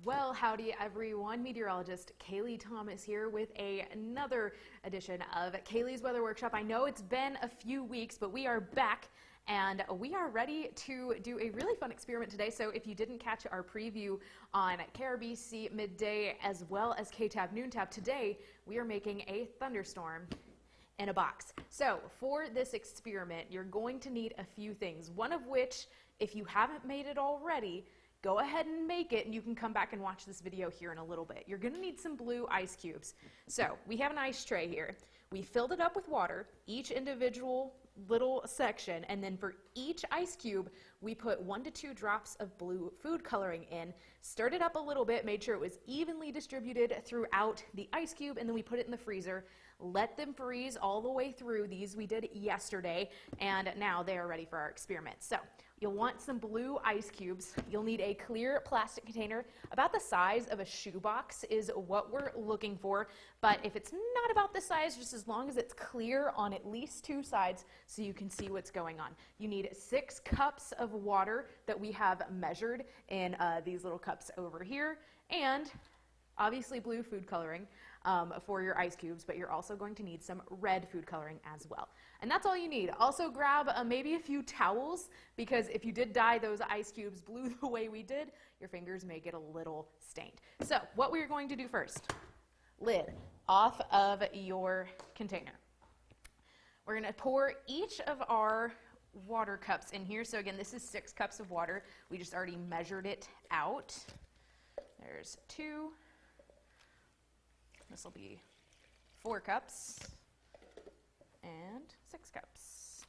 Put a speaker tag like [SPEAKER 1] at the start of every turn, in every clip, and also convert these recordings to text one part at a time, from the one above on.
[SPEAKER 1] Well, howdy everyone. Meteorologist Kayleigh Thomas here with another edition of Kayleigh's Weather Workshop. I know it's been a few weeks, but we are back and we are ready to do a really fun experiment today. So if you didn't catch our preview on KRBC midday as well as KTAB noontap, today we are making a thunderstorm in a box. So for this experiment, you're going to need a few things, one of which, if you haven't made it already, go ahead and make it, and you can come back and watch this video here in a little bit. You're going to need some blue ice cubes. So we have an ice tray here. We filled it up with water, each individual little section, and then for each ice cube, we put 1 to 2 drops of blue food coloring in, stirred it up a little bit, made sure it was evenly distributed throughout the ice cube, and then we put it in the freezer, let them freeze all the way through. These we did yesterday, and now they are ready for our experiment. So you'll want some blue ice cubes. You'll need a clear plastic container. About the size of a shoebox is what we're looking for, but if it's not about this size, just as long as it's clear on at least 2 sides so you can see what's going on. You need 6 cups of water that we have measured in these little cups over here, and obviously blue food coloring for your ice cubes, but you're also going to need some red food coloring as well. And that's all you need. Also grab maybe a few towels, because if you did dye those ice cubes blue the way we did, your fingers may get a little stained. So what we're going to do first, lid off of your container. We're going to pour each of our water cups in here. So again, this is 6 cups of water. We just already measured it out. There's 2. This will be 4 cups and 6 cups.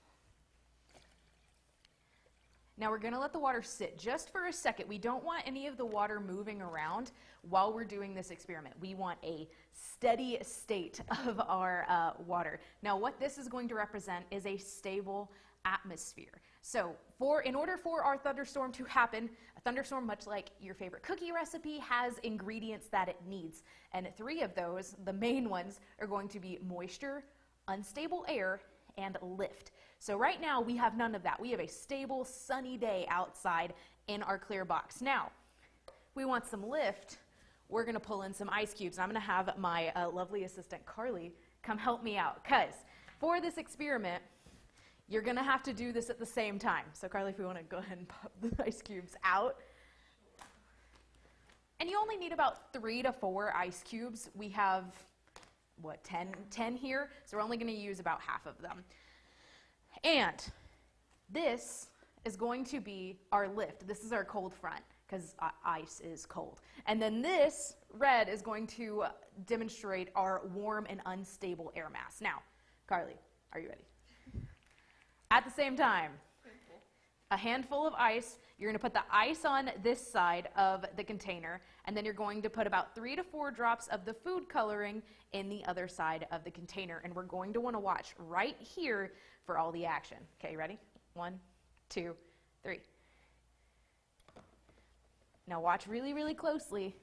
[SPEAKER 1] Now we're going to let the water sit just for a second. We don't want any of the water moving around while we're doing this experiment. We want a steady state of our water. Now what this is going to represent is a stable atmosphere. So in order for our thunderstorm to happen, a thunderstorm, much like your favorite cookie recipe, has ingredients that it needs. And 3 of those, the main ones, are going to be moisture, unstable air, and lift. So right now we have none of that. We have a stable, sunny day outside in our clear box. Now, if we want some lift, we're going to pull in some ice cubes. I'm going to have my lovely assistant Carly come help me out, because for this experiment, you're going to have to do this at the same time. So Carly, if we want to go ahead and pop the ice cubes out. And you only need about 3 to 4 ice cubes. We have, what, 10 here? So we're only going to use about half of them. And this is going to be our lift. This is our cold front, because ice is cold. And then this red is going to demonstrate our warm and unstable air mass. Now, Carly, are you ready? At the same time, a handful of ice. You're going to put the ice on this side of the container, and then you're going to put about 3 to 4 drops of the food coloring in the other side of the container. And we're going to want to watch right here for all the action. Okay, ready? 1, 2, 3. Now watch really, really closely.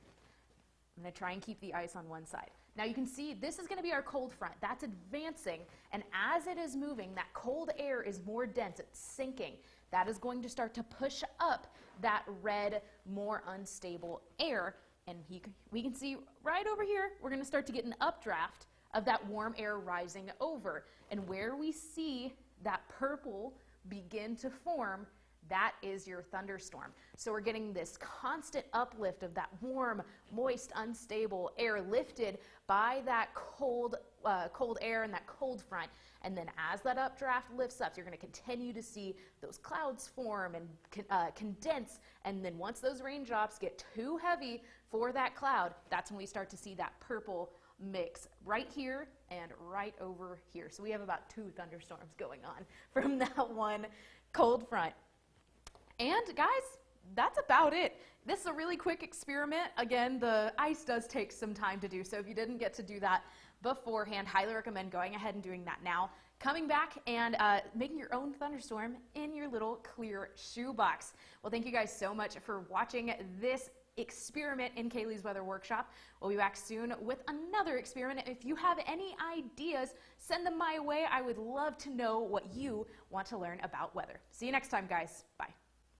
[SPEAKER 1] I'm going to try and keep the ice on one side. Now you can see this is going to be our cold front. That's advancing, and as it is moving, that cold air is more dense. It's sinking. That is going to start to push up that red, more unstable air, and we can see right over here, we're going to start to get an updraft of that warm air rising over. And where we see that purple begin to form, that is your thunderstorm. So we're getting this constant uplift of that warm, moist, unstable air lifted by that cold air and that cold front. And then as that updraft lifts up, you're going to continue to see those clouds form and condense. And then once those raindrops get too heavy for that cloud, that's when we start to see that purple mix right here and right over here. So we have about 2 thunderstorms going on from that one cold front. And guys, that's about it. This is a really quick experiment. Again, the ice does take some time to do, so if you didn't get to do that beforehand, highly recommend going ahead and doing that now. Coming back and making your own thunderstorm in your little clear shoebox. Well, thank you guys so much for watching this experiment in Kayleigh's Weather Workshop. We'll be back soon with another experiment. If you have any ideas, send them my way. I would love to know what you want to learn about weather. See you next time, guys. Bye.